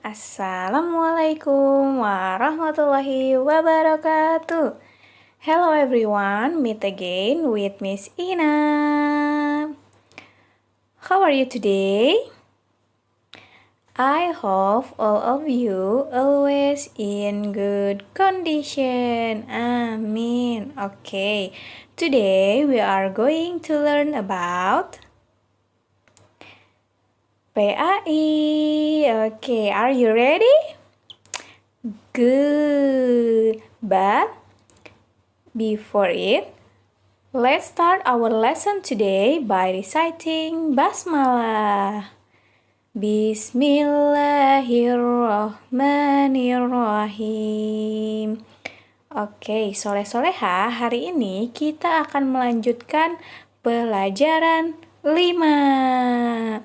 Assalamualaikum warahmatullahi wabarakatuh. Hello everyone, meet again with Miss Ina. How are you today? I hope all of you always in good condition. Amin. Okay, today we are going to learn about PAI. Okay, are you ready? Good. But before it, let's start our lesson today by reciting Basmalah. Bismillahirrahmanirrahim. Oke, soleh-soleha, hari ini kita akan melanjutkan pelajaran 5.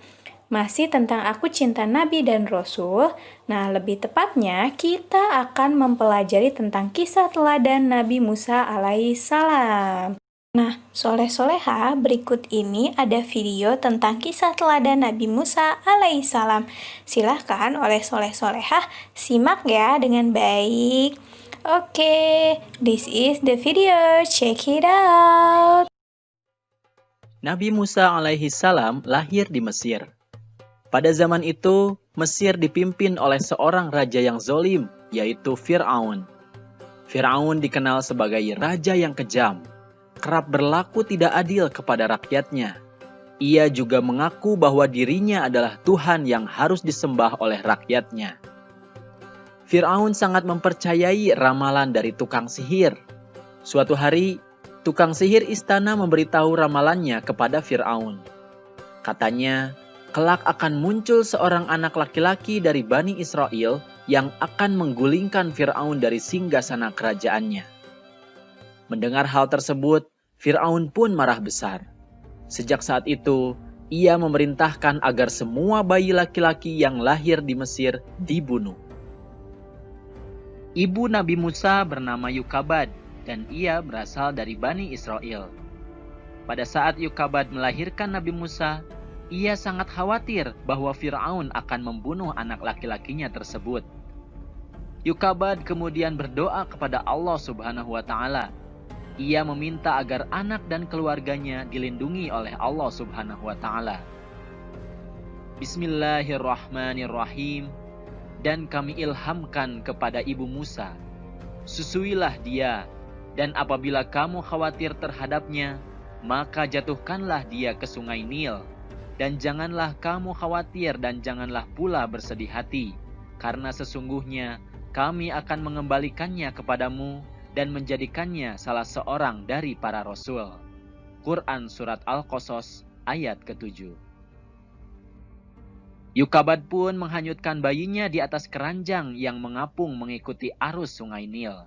Masih tentang aku cinta Nabi dan Rasul. Nah, lebih tepatnya kita akan mempelajari tentang kisah teladan Nabi Musa alaihissalam. Nah, soleh-soleha, berikut ini ada video tentang kisah teladan Nabi Musa alaihissalam. Silahkan oleh soleh-soleha, simak ya dengan baik. Oke, this is the video. Check it out. Nabi Musa alaihissalam lahir di Mesir. Pada zaman itu, Mesir dipimpin oleh seorang raja yang zolim, yaitu Fir'aun. Fir'aun dikenal sebagai raja yang kejam, kerap berlaku tidak adil kepada rakyatnya. Ia juga mengaku bahwa dirinya adalah Tuhan yang harus disembah oleh rakyatnya. Fir'aun sangat mempercayai ramalan dari tukang sihir. Suatu hari, tukang sihir istana memberitahu ramalannya kepada Fir'aun. Katanya, kelak akan muncul seorang anak laki-laki dari Bani Israel yang akan menggulingkan Fir'aun dari singgasana kerajaannya. Mendengar hal tersebut, Fir'aun pun marah besar. Sejak saat itu, ia memerintahkan agar semua bayi laki-laki yang lahir di Mesir dibunuh. Ibu Nabi Musa bernama Yukabad dan ia berasal dari Bani Israel. Pada saat Yukabad melahirkan Nabi Musa, ia sangat khawatir bahwa Fir'aun akan membunuh anak laki-lakinya tersebut. Yukabad kemudian berdoa kepada Allah Subhanahu wa Ta'ala. Ia meminta agar anak dan keluarganya dilindungi oleh Allah Subhanahu wa Ta'ala. Bismillahirrahmanirrahim. Dan kami ilhamkan kepada ibu Musa, susuilah dia, dan apabila kamu khawatir terhadapnya, maka jatuhkanlah dia ke sungai Nil. Dan janganlah kamu khawatir dan janganlah pula bersedih hati, karena sesungguhnya kami akan mengembalikannya kepadamu dan menjadikannya salah seorang dari para rasul. Quran Surat Al-Qasas ayat ke-7. Yukabad pun menghanyutkan bayinya di atas keranjang yang mengapung mengikuti arus sungai Nil.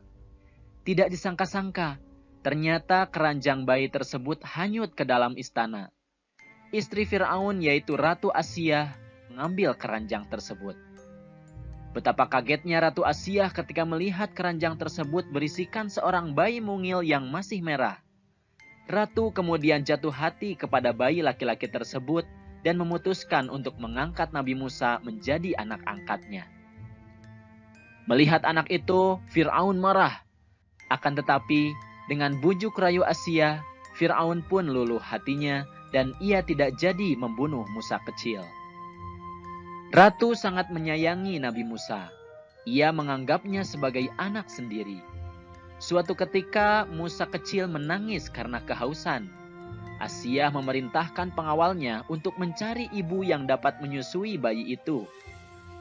Tidak disangka-sangka, ternyata keranjang bayi tersebut hanyut ke dalam istana. Istri Fir'aun yaitu Ratu Asiyah mengambil keranjang tersebut. Betapa kagetnya Ratu Asiyah ketika melihat keranjang tersebut berisikan seorang bayi mungil yang masih merah. Ratu kemudian jatuh hati kepada bayi laki-laki tersebut dan memutuskan untuk mengangkat Nabi Musa menjadi anak angkatnya. Melihat anak itu, Fir'aun marah. Akan tetapi, dengan bujuk rayu Asiyah, Fir'aun pun luluh hatinya dan ia tidak jadi membunuh Musa kecil. Ratu sangat menyayangi Nabi Musa. Ia menganggapnya sebagai anak sendiri. Suatu ketika Musa kecil menangis karena kehausan. Asiyah memerintahkan pengawalnya untuk mencari ibu yang dapat menyusui bayi itu.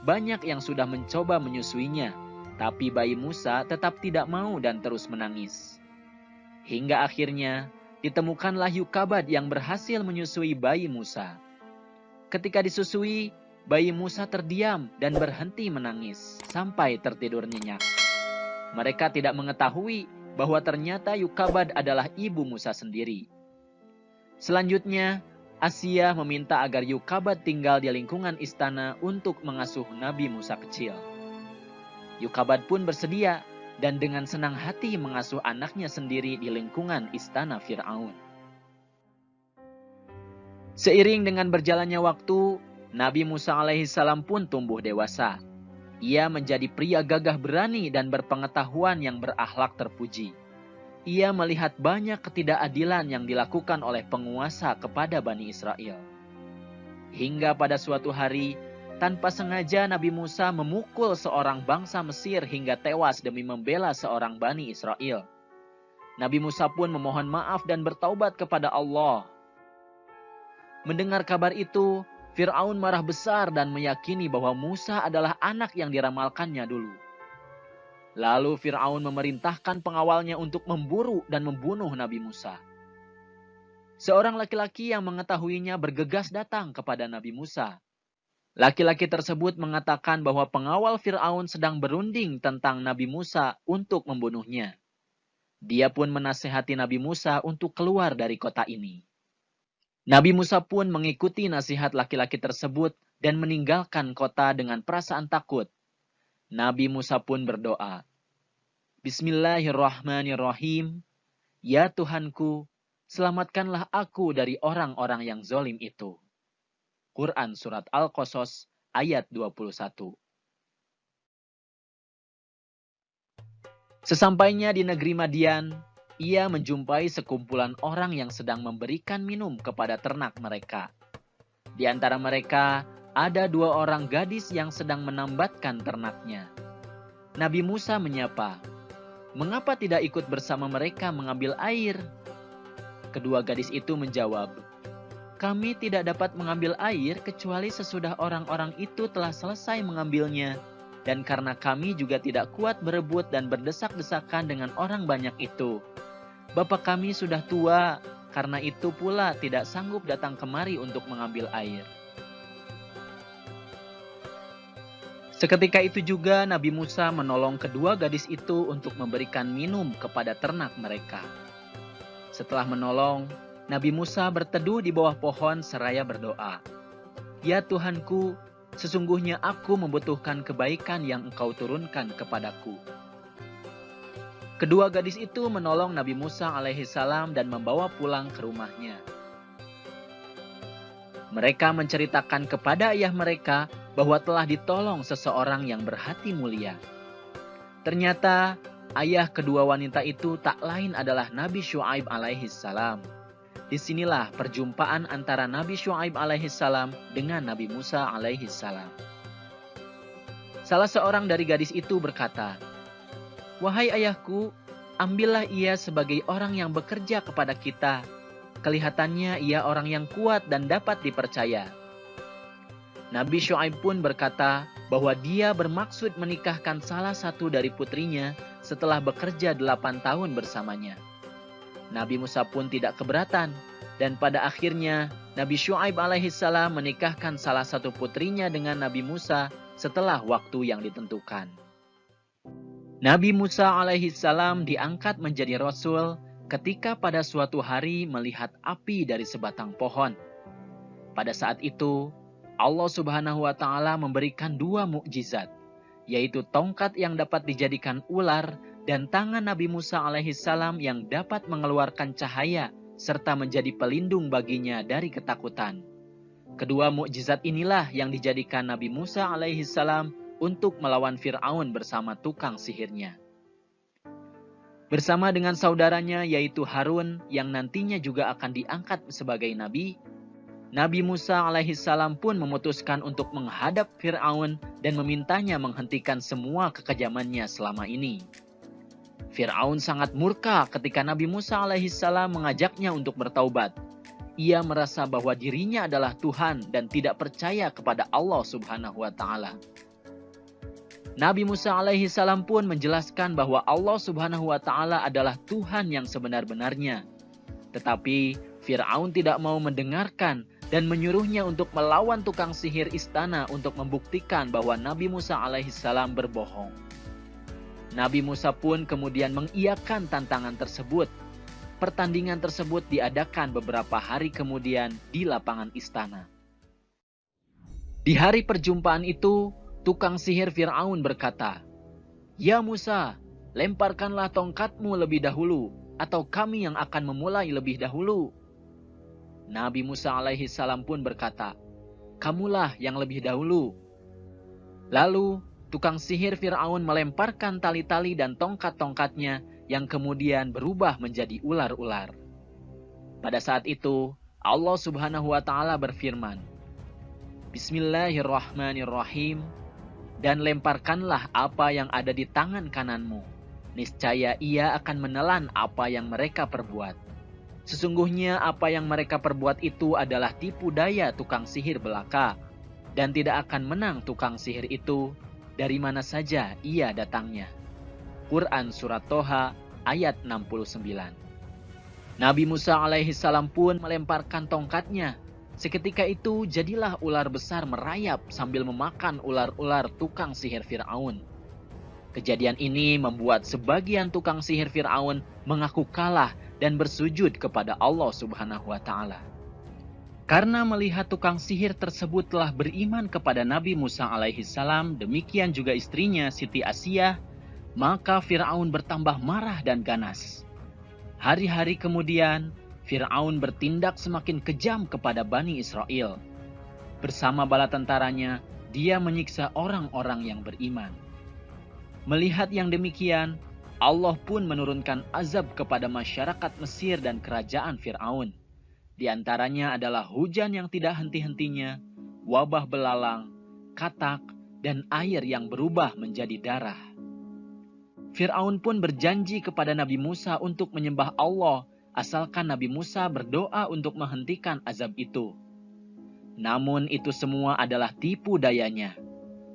Banyak yang sudah mencoba menyusuinya, tapi bayi Musa tetap tidak mau dan terus menangis. Hingga akhirnya ditemukanlah Yukabad yang berhasil menyusui bayi Musa. Ketika disusui, bayi Musa terdiam dan berhenti menangis sampai tertidur nyenyak. Mereka tidak mengetahui bahwa ternyata Yukabad adalah ibu Musa sendiri. Selanjutnya, Asiyah meminta agar Yukabad tinggal di lingkungan istana untuk mengasuh Nabi Musa kecil. Yukabad pun bersedia dan dengan senang hati mengasuh anaknya sendiri di lingkungan istana Fir'aun. Seiring dengan berjalannya waktu, Nabi Musa alaihissalam pun tumbuh dewasa. Ia menjadi pria gagah berani dan berpengetahuan yang berakhlak terpuji. Ia melihat banyak ketidakadilan yang dilakukan oleh penguasa kepada Bani Israel. Hingga pada suatu hari, tanpa sengaja Nabi Musa memukul seorang bangsa Mesir hingga tewas demi membela seorang Bani Israel. Nabi Musa pun memohon maaf dan bertaubat kepada Allah. Mendengar kabar itu, Fir'aun marah besar dan meyakini bahwa Musa adalah anak yang diramalkannya dulu. Lalu Fir'aun memerintahkan pengawalnya untuk memburu dan membunuh Nabi Musa. Seorang laki-laki yang mengetahuinya bergegas datang kepada Nabi Musa. Laki-laki tersebut mengatakan bahwa pengawal Fir'aun sedang berunding tentang Nabi Musa untuk membunuhnya. Dia pun menasihati Nabi Musa untuk keluar dari kota ini. Nabi Musa pun mengikuti nasihat laki-laki tersebut dan meninggalkan kota dengan perasaan takut. Nabi Musa pun berdoa, Bismillahirrahmanirrahim. Ya Tuhanku, selamatkanlah aku dari orang-orang yang zalim itu. Quran Surat Al-Qasas ayat 21. Sesampainya di negeri Madian, ia menjumpai sekumpulan orang yang sedang memberikan minum kepada ternak mereka. Di antara mereka, ada 2 orang gadis yang sedang menambatkan ternaknya. Nabi Musa menyapa, "Mengapa tidak ikut bersama mereka mengambil air?" Kedua gadis itu menjawab, "Kami tidak dapat mengambil air kecuali sesudah orang-orang itu telah selesai mengambilnya. Dan karena kami juga tidak kuat berebut dan berdesak-desakan dengan orang banyak itu. Bapak kami sudah tua, karena itu pula tidak sanggup datang kemari untuk mengambil air." Seketika itu juga Nabi Musa menolong kedua gadis itu untuk memberikan minum kepada ternak mereka. Setelah menolong, Nabi Musa berteduh di bawah pohon seraya berdoa, "Ya Tuhanku, sesungguhnya aku membutuhkan kebaikan yang Engkau turunkan kepadaku." Kedua gadis itu menolong Nabi Musa alaihissalam dan membawa pulang ke rumahnya. Mereka menceritakan kepada ayah mereka bahwa telah ditolong seseorang yang berhati mulia. Ternyata ayah kedua wanita itu tak lain adalah Nabi Syuaib alaihissalam. Disinilah perjumpaan antara Nabi Syuaib alaihissalam dengan Nabi Musa alaihissalam. Salah seorang dari gadis itu berkata, "Wahai ayahku, ambillah ia sebagai orang yang bekerja kepada kita. Kelihatannya ia orang yang kuat dan dapat dipercaya." Nabi Syuaib pun berkata bahwa dia bermaksud menikahkan salah satu dari putrinya setelah bekerja 8 tahun bersamanya. Nabi Musa pun tidak keberatan, dan pada akhirnya Nabi Syuaib alaihissalam menikahkan salah satu putrinya dengan Nabi Musa setelah waktu yang ditentukan. Nabi Musa alaihissalam diangkat menjadi rasul ketika pada suatu hari melihat api dari sebatang pohon. Pada saat itu, Allah Subhanahu wa Ta'ala memberikan 2 mukjizat, yaitu tongkat yang dapat dijadikan ular dan tangan Nabi Musa alaihissalam yang dapat mengeluarkan cahaya serta menjadi pelindung baginya dari ketakutan. Kedua mukjizat inilah yang dijadikan Nabi Musa alaihissalam untuk melawan Fir'aun bersama tukang sihirnya. Bersama dengan saudaranya yaitu Harun yang nantinya juga akan diangkat sebagai nabi, Nabi Musa alaihissalam pun memutuskan untuk menghadap Fir'aun dan memintanya menghentikan semua kekejamannya selama ini. Fir'aun sangat murka ketika Nabi Musa alaihissalam mengajaknya untuk bertaubat. Ia merasa bahwa dirinya adalah Tuhan dan tidak percaya kepada Allah Subhanahu wa Ta'ala. Nabi Musa alaihissalam pun menjelaskan bahwa Allah Subhanahu wa Ta'ala adalah Tuhan yang sebenar-benarnya. Tetapi Fir'aun tidak mau mendengarkan dan menyuruhnya untuk melawan tukang sihir istana untuk membuktikan bahwa Nabi Musa alaihissalam berbohong. Nabi Musa pun kemudian mengiyakan tantangan tersebut. Pertandingan tersebut diadakan beberapa hari kemudian di lapangan istana. Di hari perjumpaan itu, tukang sihir Fir'aun berkata, "Ya Musa, lemparkanlah tongkatmu lebih dahulu, atau kami yang akan memulai lebih dahulu." Nabi Musa alaihissalam pun berkata, "Kamulah yang lebih dahulu." Lalu tukang sihir Fir'aun melemparkan tali-tali dan tongkat-tongkatnya yang kemudian berubah menjadi ular-ular. Pada saat itu, Allah Subhanahu wa Ta'ala berfirman, Bismillahirrahmanirrahim, dan lemparkanlah apa yang ada di tangan kananmu. Niscaya ia akan menelan apa yang mereka perbuat. Sesungguhnya apa yang mereka perbuat itu adalah tipu daya tukang sihir belaka, dan tidak akan menang tukang sihir itu dari mana saja ia datangnya. Quran Surat Toha ayat 69. Nabi Musa alaihissalam pun melemparkan tongkatnya. Seketika itu jadilah ular besar merayap sambil memakan ular-ular tukang sihir Fir'aun. Kejadian ini membuat sebagian tukang sihir Fir'aun mengaku kalah dan bersujud kepada Allah Subhanahu wa Ta'ala. Karena melihat tukang sihir tersebut telah beriman kepada Nabi Musa alaihissalam, demikian juga istrinya Siti Asiyah, maka Fir'aun bertambah marah dan ganas. Hari-hari kemudian, Fir'aun bertindak semakin kejam kepada Bani Israel. Bersama bala tentaranya, dia menyiksa orang-orang yang beriman. Melihat yang demikian, Allah pun menurunkan azab kepada masyarakat Mesir dan kerajaan Fir'aun. Di antaranya adalah hujan yang tidak henti-hentinya, wabah belalang, katak, dan air yang berubah menjadi darah. Fir'aun pun berjanji kepada Nabi Musa untuk menyembah Allah, asalkan Nabi Musa berdoa untuk menghentikan azab itu. Namun itu semua adalah tipu dayanya.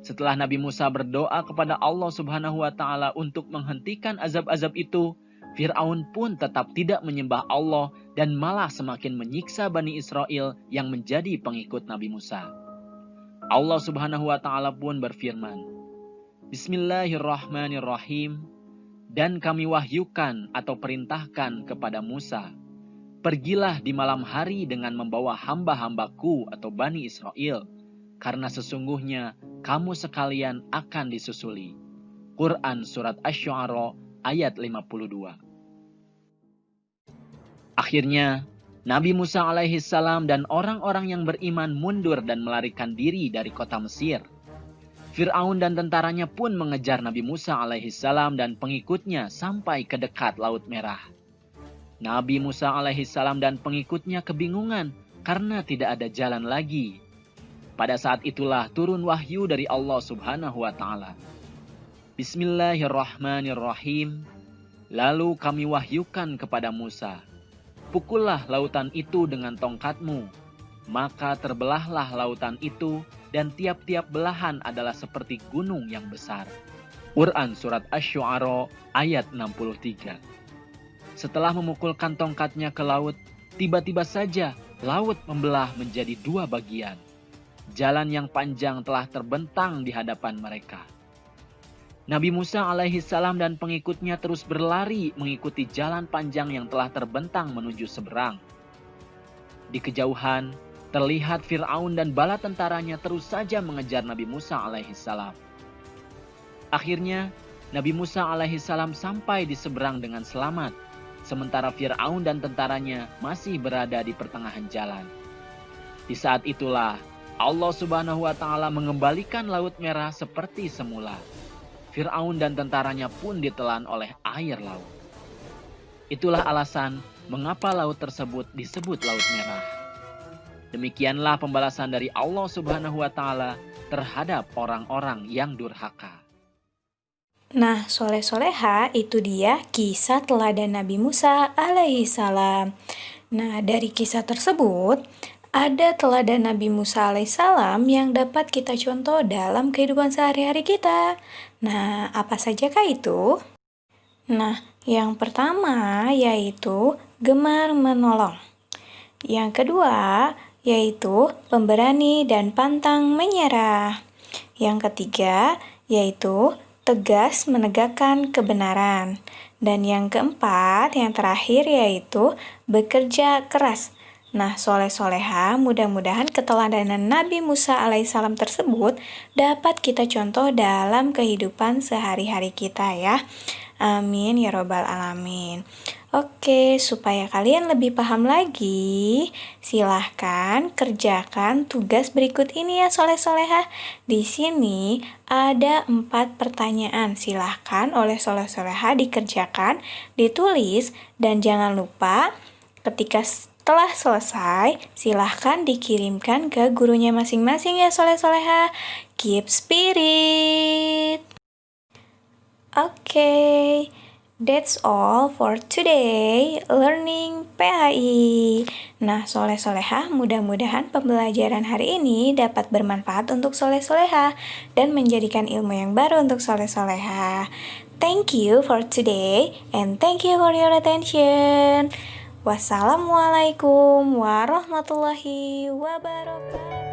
Setelah Nabi Musa berdoa kepada Allah Subhanahu wa Ta'ala untuk menghentikan azab-azab itu, Fir'aun pun tetap tidak menyembah Allah dan malah semakin menyiksa Bani Israel yang menjadi pengikut Nabi Musa. Allah Subhanahu wa Ta'ala pun berfirman, Bismillahirrahmanirrahim, dan kami wahyukan atau perintahkan kepada Musa, pergilah di malam hari dengan membawa hamba-hambaku atau Bani Israel, karena sesungguhnya kamu sekalian akan disusuli. Quran Surat Asy-Syu'ara ayat 52. Akhirnya, Nabi Musa alaihissalam dan orang-orang yang beriman mundur dan melarikan diri dari kota Mesir. Fir'aun dan tentaranya pun mengejar Nabi Musa alaihissalam dan pengikutnya sampai ke dekat Laut Merah. Nabi Musa alaihissalam dan pengikutnya kebingungan karena tidak ada jalan lagi. Pada saat itulah turun wahyu dari Allah Subhanahu wa Ta'ala. Bismillahirrahmanirrahim. Lalu kami wahyukan kepada Musa, pukullah lautan itu dengan tongkatmu. Maka terbelahlah lautan itu, dan tiap-tiap belahan adalah seperti gunung yang besar. Quran Surat Asy-Syu'ara ayat 63. Setelah memukulkan tongkatnya ke laut, tiba-tiba saja laut membelah menjadi dua bagian. Jalan yang panjang telah terbentang di hadapan mereka. Nabi Musa alaihissalam dan pengikutnya terus berlari mengikuti jalan panjang yang telah terbentang menuju seberang. Di kejauhan, terlihat Fir'aun dan bala tentaranya terus saja mengejar Nabi Musa alaihissalam. Akhirnya, Nabi Musa alaihissalam sampai di seberang dengan selamat, sementara Fir'aun dan tentaranya masih berada di pertengahan jalan. Di saat itulah, Allah Subhanahu wa Ta'ala mengembalikan Laut Merah seperti semula. Fir'aun dan tentaranya pun ditelan oleh air laut. Itulah alasan mengapa laut tersebut disebut Laut Merah. Demikianlah pembalasan dari Allah Subhanahu wa Ta'ala terhadap orang-orang yang durhaka. Nah, soleh-soleha itu dia kisah teladan Nabi Musa alaihissalam. Nah, dari kisah tersebut, ada teladan Nabi Musa alaihissalam yang dapat kita contoh dalam kehidupan sehari-hari kita. Nah, apa sajakah itu? Nah, yang pertama yaitu gemar menolong. Yang kedua yaitu pemberani dan pantang menyerah. Yang ketiga yaitu tegas menegakkan kebenaran. Dan yang keempat, yang terakhir yaitu bekerja keras. Nah, soleh-soleha, mudah-mudahan keteladanan Nabi Musa alaihissalam tersebut dapat kita contoh dalam kehidupan sehari-hari kita ya. Amin ya robbal alamin. Oke, supaya kalian lebih paham lagi, silahkan kerjakan tugas berikut ini ya soleh-soleha. Di sini ada 4 pertanyaan. Silahkan oleh soleh-soleha dikerjakan, ditulis, dan jangan lupa ketika setelah selesai, silahkan dikirimkan ke gurunya masing-masing ya soleh-soleha. Keep spirit! Okay, that's all for today learning PAI. Nah, soleh-soleha, mudah-mudahan pembelajaran hari ini dapat bermanfaat untuk soleh-soleha dan menjadikan ilmu yang baru untuk soleh-soleha. Thank you for today and thank you for your attention. Wassalamualaikum warahmatullahi wabarakatuh.